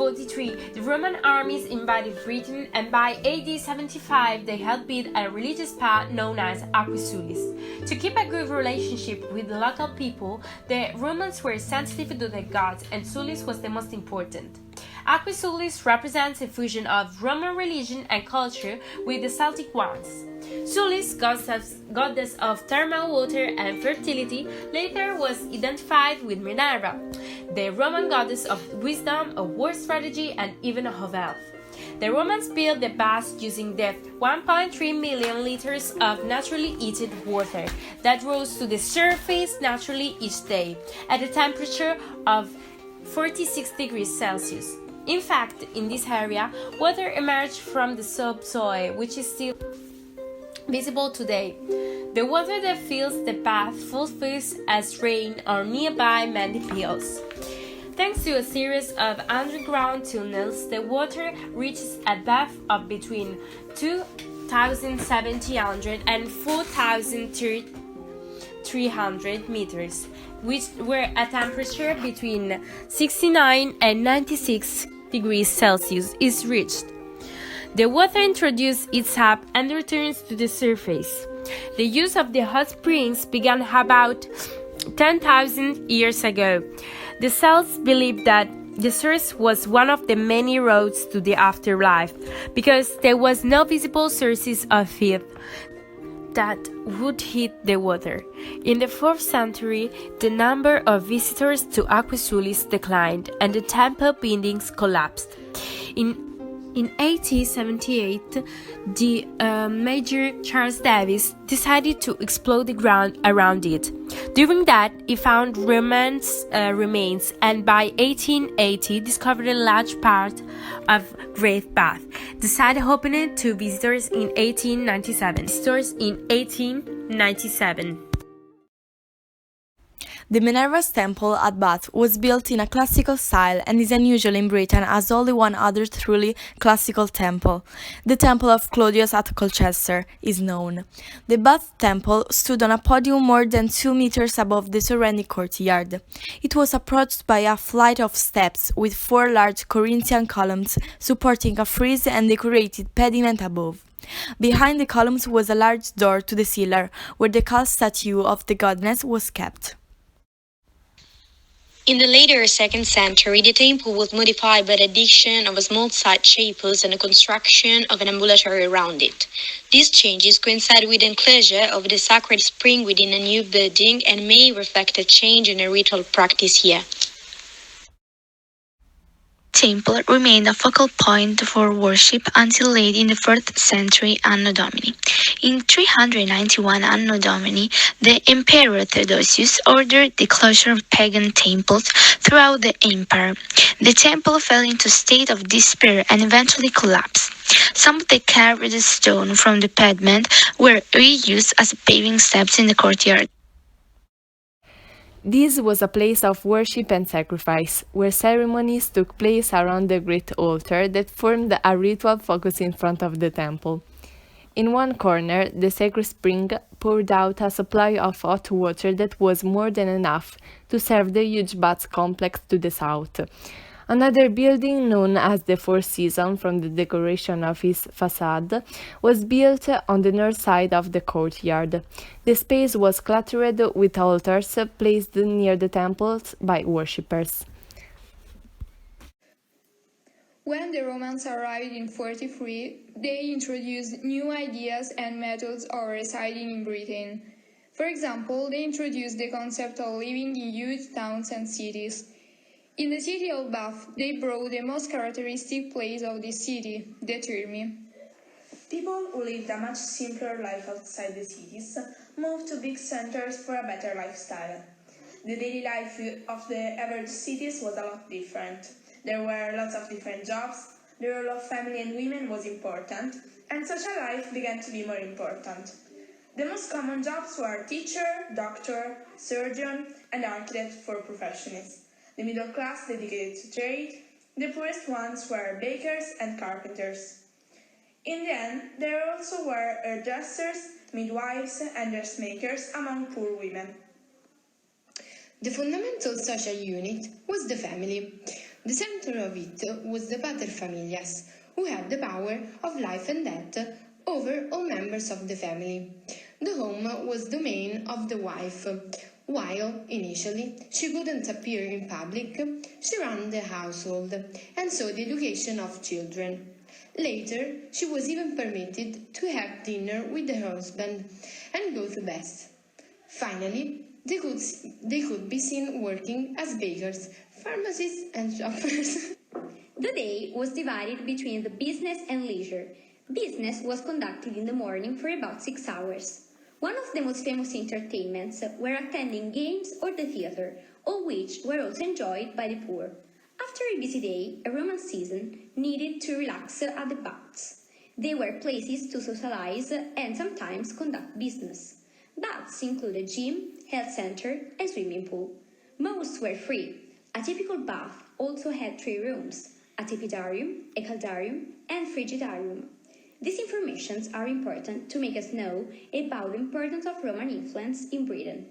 43, the Roman armies invaded Britain, and by AD 75 they helped build a religious path known as Aquisulis. To keep a good relationship with the local people, the Romans were sensitive to their gods, and Sulis was the most important. Aquisulis represents a fusion of Roman religion and culture with the Celtic ones. Sulis, goddess of thermal water and fertility, later was identified with Minerva, the Roman goddess of wisdom, of war strategy, and even of health. The Romans built the baths using the 1.3 million liters of naturally heated water that rose to the surface naturally each day at a temperature of 46 degrees Celsius. In fact, in this area, water emerged from the subsoil, which is still visible today. The water that fills the bath fulfills as rain or nearby many hills. Thanks to a series of underground tunnels, the water reaches a depth of between 2,700 and 4,300 meters, which were a temperature between 69 and 96 degrees Celsius is reached. The water introduces its sap and returns to the surface. The use of the hot springs began about 10,000 years ago. The Celts believed that the source was one of the many roads to the afterlife, because there was no visible sources of heat that would heat the water. In the 4th century, the number of visitors to Aquisulis declined and the temple buildings collapsed. In 1878, the Major Charles Davis decided to explore the ground around it. During that, he found remains, and by 1880 discovered a large part of Great Bath. The site opened to visitors in 1897. The Minerva's temple at Bath was built in a classical style and is unusual in Britain as only one other truly classical temple, the Temple of Claudius at Colchester, is known. The Bath temple stood on a podium more than 2 meters above the surrounding courtyard. It was approached by a flight of steps with 4 large Corinthian columns supporting a frieze and decorated pediment above. Behind the columns was a large door to the cellar, where the cast statue of the goddess was kept. In the later 2nd century, the temple was modified by the addition of a small side chapels and the construction of an ambulatory around it. These changes coincide with the enclosure of the sacred spring within a new building and may reflect a change in a ritual practice here. Temple remained a focal point for worship until late in the 4th century Anno Domini. In 391 Anno Domini, the Emperor Theodosius ordered the closure of pagan temples throughout the empire. The temple fell into a state of despair and eventually collapsed. Some of the carved stone from the pediment were reused as paving steps in the courtyard. This was a place of worship and sacrifice, where ceremonies took place around the great altar that formed a ritual focus in front of the temple. In one corner, the sacred spring poured out a supply of hot water that was more than enough to serve the huge bath complex to the south. Another building, known as the Four Seasons from the decoration of its facade, was built on the north side of the courtyard. The space was cluttered with altars placed near the temples by worshippers. When the Romans arrived in 43, they introduced new ideas and methods of residing in Britain. For example, they introduced the concept of living in huge towns and cities. In the city of Bath, they brought the most characteristic place of this city, the Thermae. People who lived a much simpler life outside the cities moved to big centers for a better lifestyle. The daily life of the average cities was a lot different. There were lots of different jobs, the role of family and women was important, and social life began to be more important. The most common jobs were teacher, doctor, surgeon, and architect for professionals. The middle class dedicated to trade, the poorest ones were bakers and carpenters. In the end, there also were hairdressers, midwives, and dressmakers among poor women. The fundamental social unit was the family. The center of it was the paterfamilias, who had the power of life and death over all members of the family. The home was the domain of the wife. While, initially, she couldn't appear in public, she ran the household and saw the education of children. Later, she was even permitted to have dinner with her husband and go to bed. Finally, they could be seen working as bakers, pharmacists, and shoppers. The day was divided between the business and leisure. Business was conducted in the morning for about 6 hours. One of the most famous entertainments were attending games or the theatre, all which were also enjoyed by the poor. After a busy day, a Roman season needed to relax at the baths. They were places to socialize and sometimes conduct business. Baths included gym, health center, and swimming pool. Most were free. A typical bath also had 3 rooms: a tepidarium, a caldarium, and frigidarium. These informations are important to make us know about the importance of Roman influence in Britain.